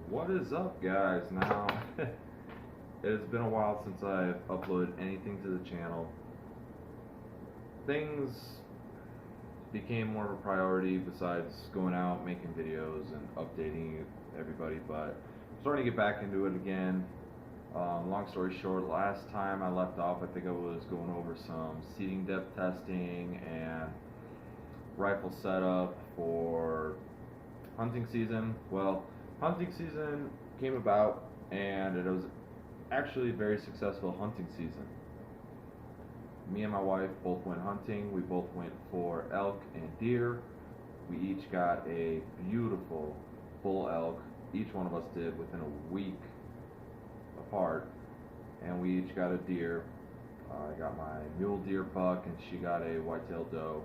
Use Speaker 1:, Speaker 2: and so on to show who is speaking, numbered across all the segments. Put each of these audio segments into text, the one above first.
Speaker 1: What is up, guys? Now, it has been a while since I've uploaded anything to the channel. Things became more of a priority besides going out, making videos, and updating everybody, but I'm starting to get back into it again. Long story short, last time I left off, I think I was going over some seating depth testing and rifle setup for hunting season. Well, hunting season came about, and it was actually a very successful hunting season. Me and my wife both went hunting. We both went for elk and deer. We each got a beautiful bull elk. Each one of us did within a week apart, and we each got a deer. I got my mule deer buck, and she got a white-tailed doe.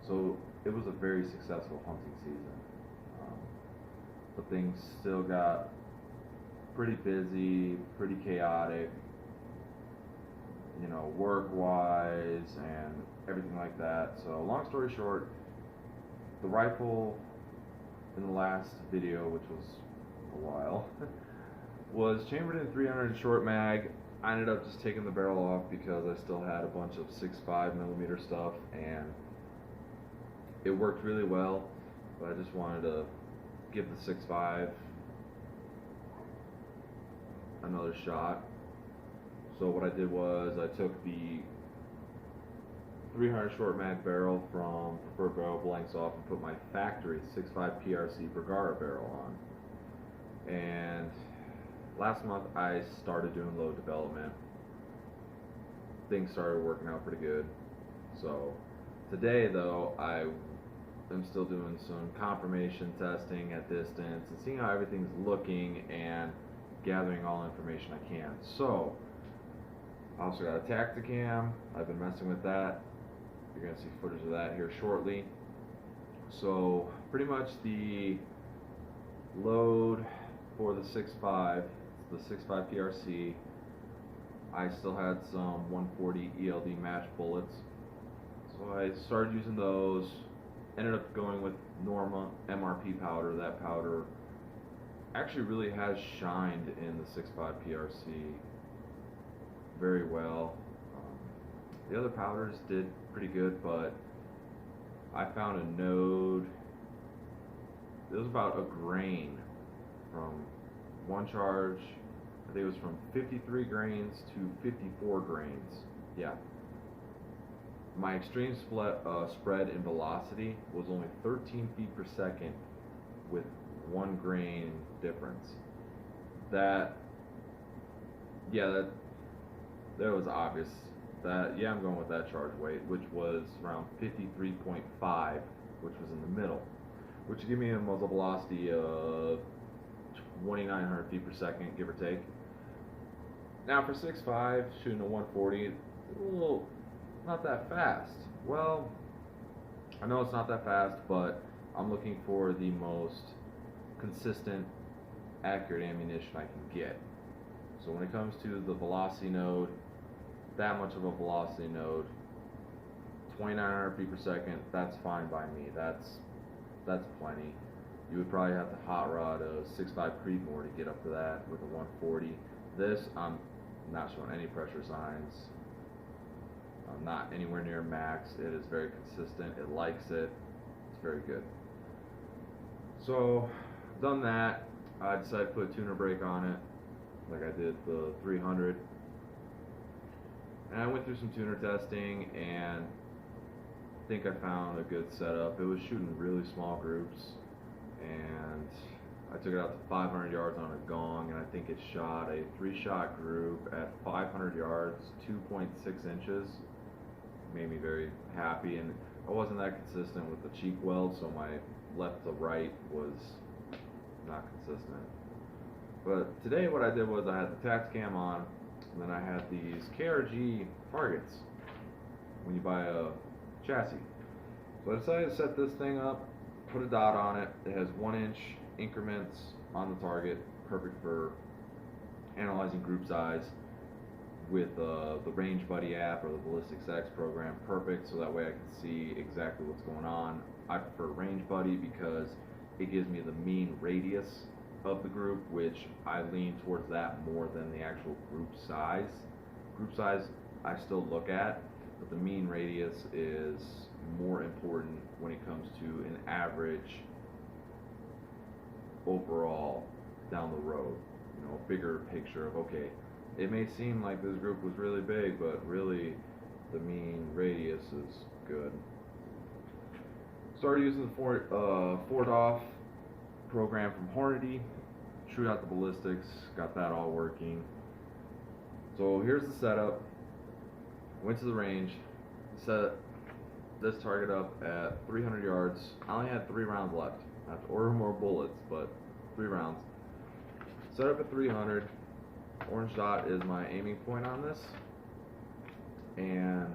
Speaker 1: So it was a very successful hunting season. Um, but things still got pretty busy, pretty chaotic, work-wise and everything like that. So long story short, the rifle in the last video, which was a while, was chambered in 300 short mag. I ended up just taking the barrel off because I still had a bunch of 6.5 millimeter stuff, and it worked really well, but I just wanted to give the 6.5 another shot. So what I did was I took the 300 short mag barrel from Preferred Barrel Blanks off and put my factory 6.5 PRC Bergara barrel on. And last month I started doing load development. Things started working out pretty good. So today though, I am still doing some confirmation testing at distance and seeing how everything's looking and gathering all information I can. So I also got a Tacticam. I've been messing with that. You're going to see footage of that here shortly. So pretty much the load for the 6.5, the 6.5 PRC, I still had some 140 ELD match bullets. So I started using those. Ended up going with Norma MRP powder. That powder actually really has shined in the 6.5 PRC very well. The other powders did pretty good, but I found a node. It was about a grain from one charge. I think it was from 53 grains to 54 grains. Yeah. My extreme spread in velocity was only 13 feet per second with 1 grain difference. That was obvious. I'm going with that charge weight, which was around 53.5, which was in the middle, which gave me a muzzle velocity of 2,900 feet per second, give or take. Now for 6.5, shooting a 140, well, not that fast. Well, I know it's not that fast, but I'm looking for the most consistent, accurate ammunition I can get. So when it comes to the velocity node, that much of a velocity node, 2,900 feet per second, that's fine by me. That's plenty. You would probably have to hot rod a 6.5 Creedmoor to get up to that with a 140. This, I'm not showing any pressure signs. I'm not anywhere near max. It is very consistent. It likes it. It's very good. So, done that. I decided to put a tuner brake on it, like I did the 300. And I went through some tuner testing, and I think I found a good setup. It was shooting really small groups, and I took it out to 500 yards on a gong, and I think it shot a 3-shot group at 500 yards, 2.6 inches. Made me very happy, and I wasn't that consistent with the cheek weld, so my left to right was not consistent. But today what I did was I had the Tacticam on, and then I had these KRG targets when you buy a chassis. So I decided to set this thing up, put a dot on it. It has 1-inch increments on the target, perfect for analyzing group size. With the Range Buddy app or the Ballistics X program, perfect, so that way I can see exactly what's going on. I prefer Range Buddy because it gives me the mean radius of the group, which I lean towards that more than the actual group size. Group size I still look at, but the mean radius is more important when it comes to an average overall down the road. You know, bigger picture of, okay, it may seem like this group was really big, but really the mean radius is good. Started using the FortOff program from Hornady, shoot out the ballistics, got that all working. So here's the setup. Went to the range, set this target up at 300 yards. I only had 3 rounds left. I have to order more bullets, but 3 rounds. Set up at 300. Orange dot is my aiming point on this, and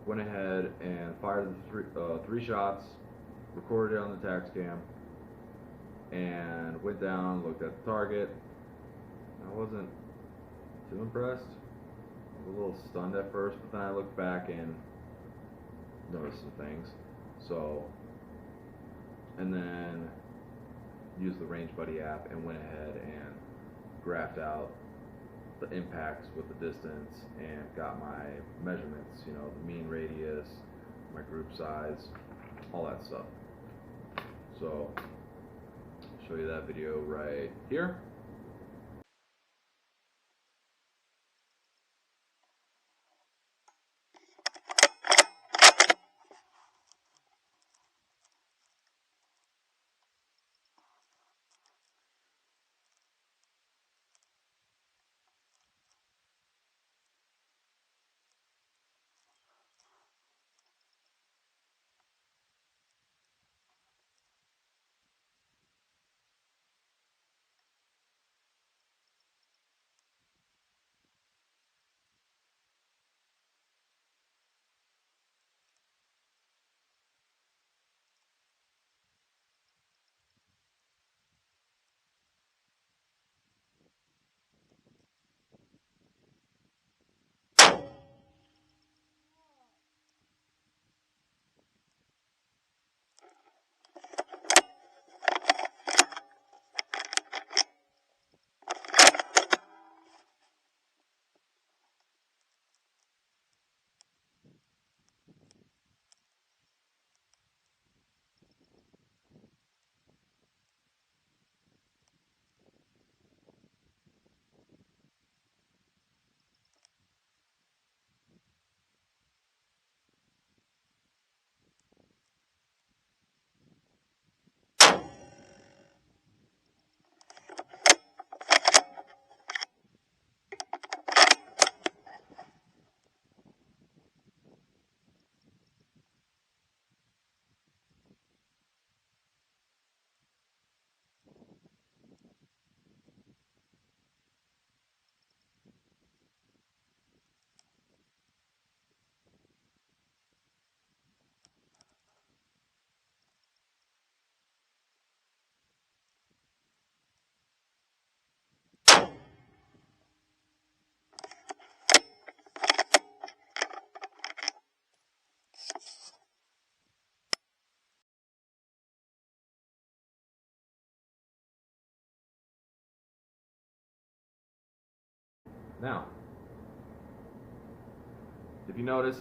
Speaker 1: went ahead and fired the three shots, recorded it on the tax cam, and went down, looked at the target. I wasn't too impressed. I was a little stunned at first, but then I looked back and noticed some things. So, and then used the Range Buddy app and went ahead and graphed out the impacts with the distance and got my measurements, you know, the mean radius, my group size, all that stuff. So, I'll show you that video right here. Now, if you notice,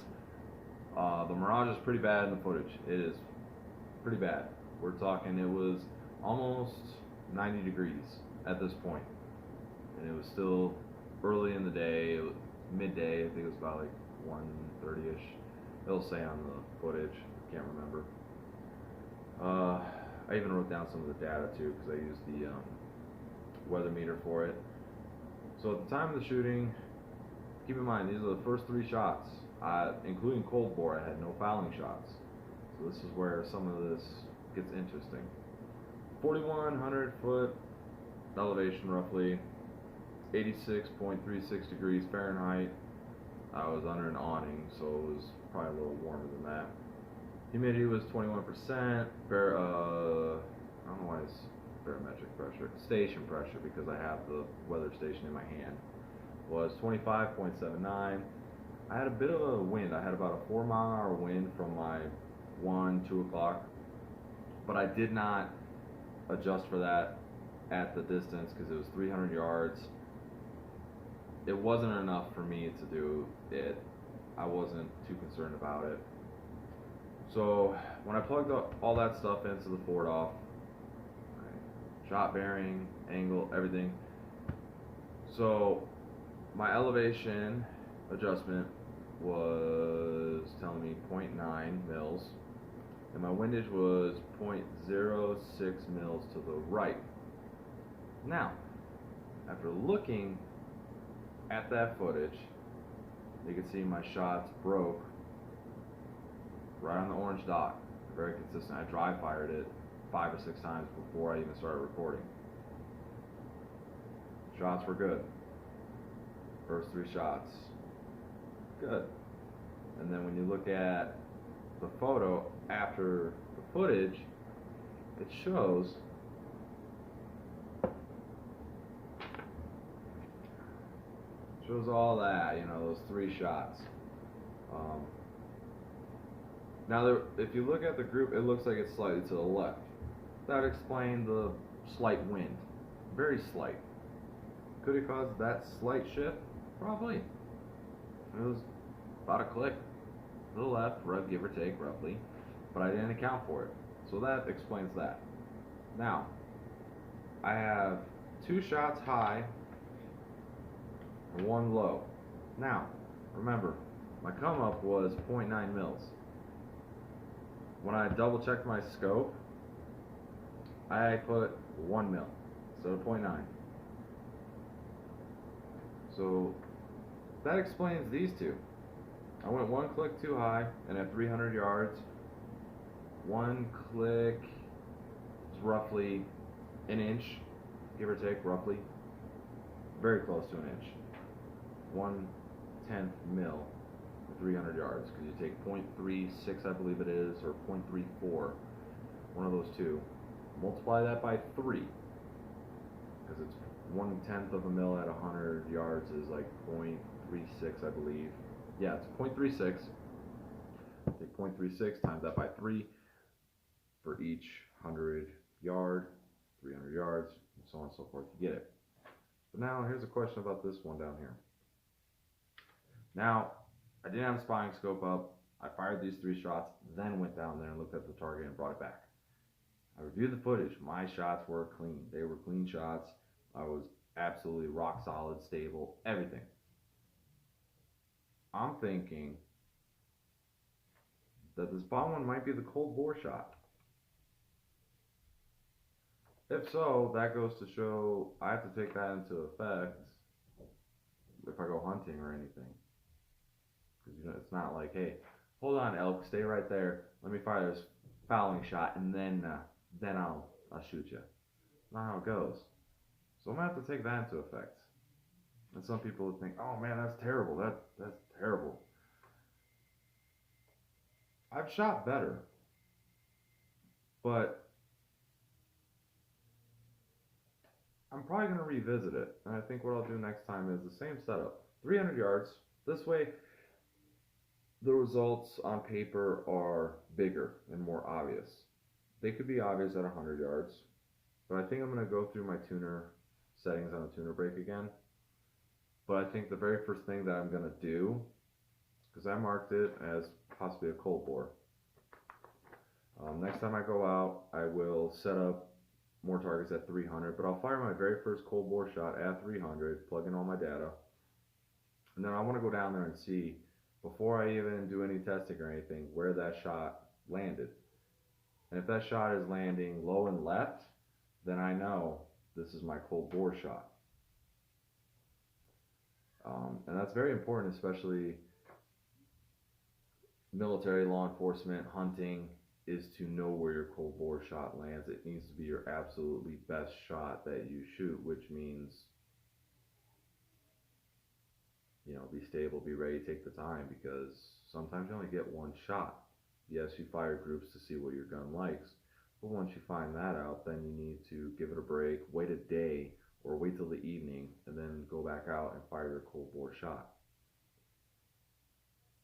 Speaker 1: the mirage is pretty bad in the footage. It is pretty bad. We're talking, it was almost 90 degrees at this point, and it was still early in the day. It was midday. I think it was about like 1:30ish. It'll say on the footage. Can't remember. I even wrote down some of the data too, because I used the weather meter for it. So at the time of the shooting, keep in mind, these are the first 3 shots. Including cold bore, I had no fouling shots. So this is where some of this gets interesting. 4,100 foot elevation roughly, 86.36 degrees Fahrenheit. I was under an awning, so it was probably a little warmer than that. Humidity was 21%. I don't know why it's barometric pressure. Station pressure, because I have the weather station in my hand, was 25.79. I had a bit of a wind. I had about a 4-mile-an-hour wind from my 2 o'clock, but I did not adjust for that at the distance because it was 300 yards. It wasn't enough for me to do it. I wasn't too concerned about it. So when I plugged all that stuff into the Ford off, right, shot bearing, angle, everything. So my elevation adjustment was telling me 0.9 mils, and my windage was 0.06 mils to the right. Now, after looking at that footage, you can see my shots broke right on the orange dot. Very consistent. I dry fired it 5 or 6 times before I even started recording. Shots were good. First 3 shots, good. And then when you look at the photo after the footage, it shows all that, you know, those 3 shots. Now, if you look at the group, it looks like it's slightly to the left. That explained the slight wind, very slight. Could it cause that slight shift? Probably. It was about a click to the left, give or take, roughly, but I didn't account for it. So that explains that. Now, I have 2 shots high and 1 low. Now, remember, my come up was 0.9 mils. When I double checked my scope, I put 1 mil instead of 0.9. So that explains these 2. I went 1 click too high, and at 300 yards, 1 click is roughly an inch, give or take, roughly. Very close to an inch. 1/10 mil for 300 yards, because you take 0.36, I believe it is, or 0.34, one of those 2. Multiply that by 3, because it's 1/10 of a mil at 100 yards is like 0.36, I believe. Yeah, it's 0.36. Take 0.36 times that by 3 for each 100 yard, 300 yards, and so on and so forth. You get it. But now here's a question about this one down here. Now, I didn't have a spotting scope up. I fired these 3 shots, then went down there and looked at the target and brought it back. I reviewed the footage. My shots were clean. They were clean shots. I was absolutely rock solid, stable, everything. I'm thinking that this bottom one might be the cold bore shot. If so, that goes to show I have to take that into effect if I go hunting or anything. Because you know, it's not like, hey, hold on, elk, stay right there. Let me fire this fouling shot, and then I'll shoot you. Not how it goes. So I'm gonna have to take that into effect. And some people would think, oh man, that's terrible. That's terrible. I've shot better, but I'm probably gonna revisit it. And I think what I'll do next time is the same setup, 300 yards. This way, the results on paper are bigger and more obvious. They could be obvious at 100 yards, but I think I'm going to go through my tuner settings on the tuner break again. But I think the very first thing that I'm going to do, because I marked it as possibly a cold bore, next time I go out, I will set up more targets at 300, but I'll fire my very first cold bore shot at 300, plug in all my data, and then I want to go down there and see, before I even do any testing or anything, where that shot landed. And if that shot is landing low and left, then I know this is my cold bore shot. And that's very important, especially military, law enforcement, hunting, is to know where your cold bore shot lands. It needs to be your absolutely best shot that you shoot, which means, you know, be stable, be ready, take the time, because sometimes you only get one shot. Yes, you fire groups to see what your gun likes, but once you find that out, then you need to give it a break, wait a day, or wait till the evening, and then go back out and fire your cold bore shot.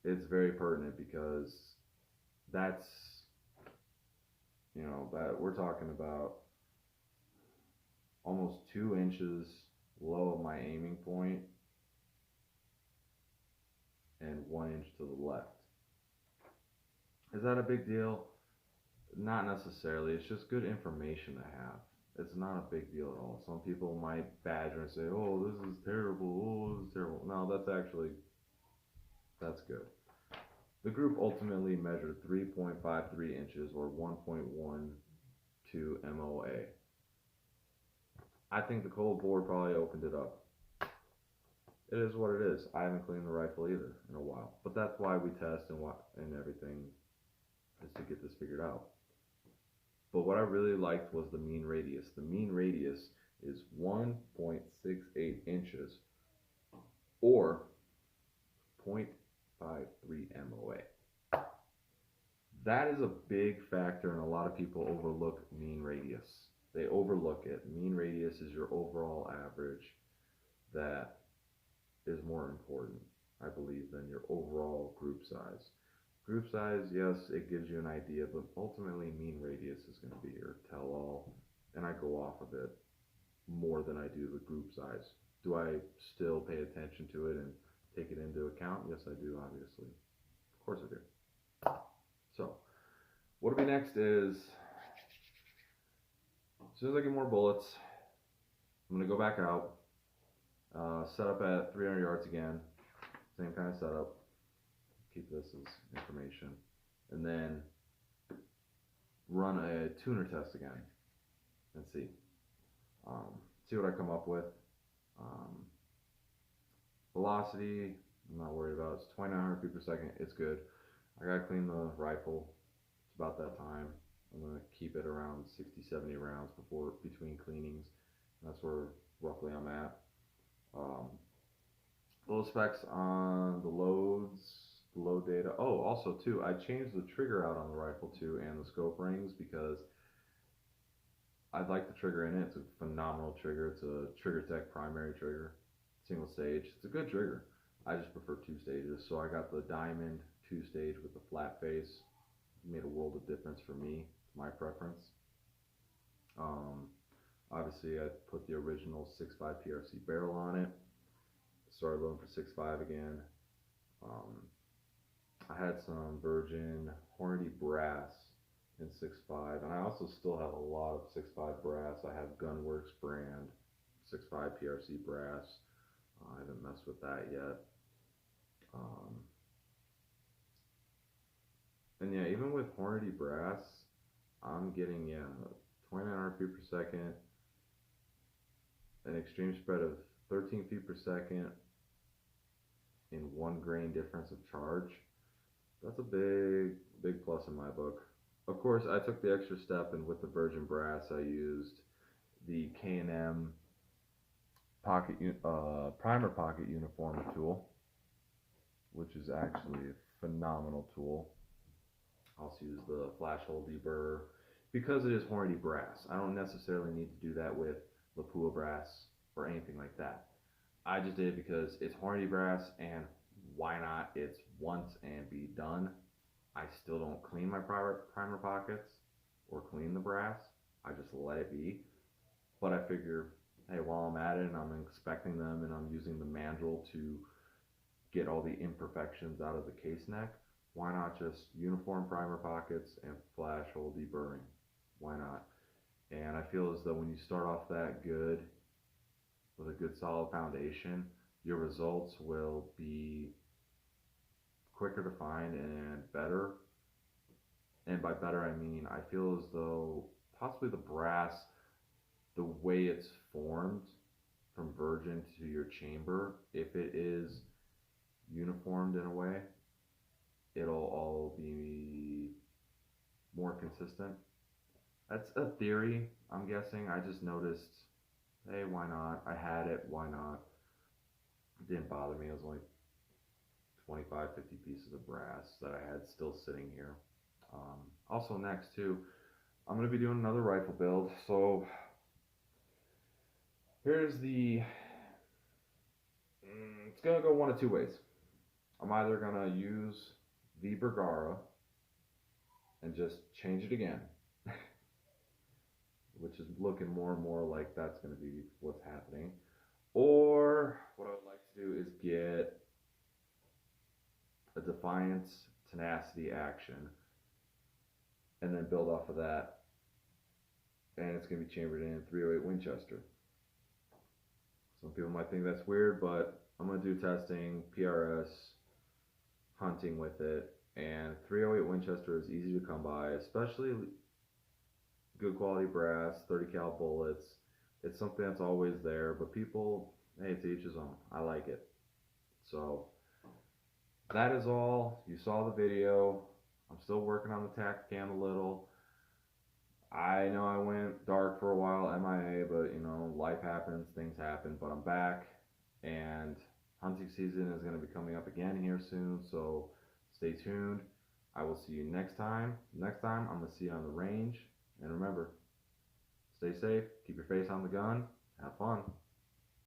Speaker 1: It's very pertinent, because that's, you know, that we're talking about almost 2 inches low of my aiming point and 1 inch to the left. Is that a big deal? Not necessarily. It's just good information to have. It's not a big deal at all. Some people might badger and say, "Oh, this is terrible. Oh, this is terrible." No, that's good. The group ultimately measured 3.53 inches or 1.12 MOA. I think the cold board probably opened it up. It is what it is. I haven't cleaned the rifle either in a while, but that's why we test and everything is to get this figured out. But what I really liked was the mean radius. The mean radius is 1.68 inches or 0.53 MOA. That is a big factor, and a lot of people overlook mean radius. They overlook it. Mean radius is your overall average that is more important, I believe, than your overall group size. Group size, yes, it gives you an idea, but ultimately mean radius is going to be your tell-all, and I go off of it more than I do the group size. Do I still pay attention to it and take it into account? Yes, I do, obviously. Of course I do. So, what'll be next is, as soon as I get more bullets, I'm going to go back out, set up at 300 yards again, same kind of setup, keep this as information, and then run a tuner test again and see what I come up with. Velocity, I'm not worried about. It's 2,900 feet per second. It's good. I gotta clean the rifle. It's about that time. I'm gonna keep it around 60, 70 rounds between cleanings. That's where roughly I'm at. Little specs on the loads, the load data. Oh, also too, I changed the trigger out on the rifle too, and the scope rings, because I like the trigger in it. It's a phenomenal trigger. It's a TriggerTech primary trigger, single stage. It's a good trigger. I just prefer 2 stages. So I got the Diamond 2-stage with the flat face. It made a world of difference for me, my preference. Obviously I put the original 6.5 PRC barrel on it. Started loading for 6.5 again. I had some Virgin Hornady brass in 6.5, and I also still have a lot of 6.5 brass. I have Gunworks brand 6.5 PRC brass. I haven't messed with that yet. And yeah, even with Hornady brass, I'm getting 2,900 feet per second, an extreme spread of 13 feet per second, in 1 grain difference of charge. That's a big plus in my book. Of course, I took the extra step, and with the Virgin brass, I used the K&M primer pocket uniform tool, which is actually a phenomenal tool. I also use the flash hole deburr because it is Hornady brass. I don't necessarily need to do that with Lapua brass or anything like that. I just did it because it's Hornady brass, and why not? It's once and be done. I still don't clean my primer pockets or clean the brass. I just let it be. But I figure, hey, while I'm at it and I'm inspecting them and I'm using the mandrel to get all the imperfections out of the case neck, why not just uniform primer pockets and flash hole deburring? Why not? And I feel as though when you start off that good, with a good solid foundation, your results will be quicker to find and better. And by better, I mean, I feel as though possibly the brass, the way it's formed from virgin to your chamber, if it is uniformed in a way, it'll all be more consistent. That's a theory, I'm guessing. I just noticed, hey, why not? I had it, why not? It didn't bother me. It was only 25, 50 pieces of brass that I had still sitting here. Also next too, I'm going to be doing another rifle build. So here's it's going to go one of two ways. I'm either going to use the Bergara and just change it again. which is looking more and more like that's going to be what's happening. Or what I would like to do is get a Defiance Tenacity action and then build off of that. And it's going to be chambered in 308 Winchester. Some people might think that's weird, but I'm going to do testing, PRS, hunting with it. And 308 Winchester is easy to come by, especially good quality brass, 30 cal bullets. It's something that's always there, but people, hey, to each his own. I like it. So that is all. You saw the video. I'm still working on the Tacticam a little. I know I went dark for a while, MIA, but you know, life happens, things happen, but I'm back, and hunting season is going to be coming up again here soon, so stay tuned. I will see you next time. Next time, I'm going to see you on the range, and remember, stay safe, keep your face on the gun, have fun.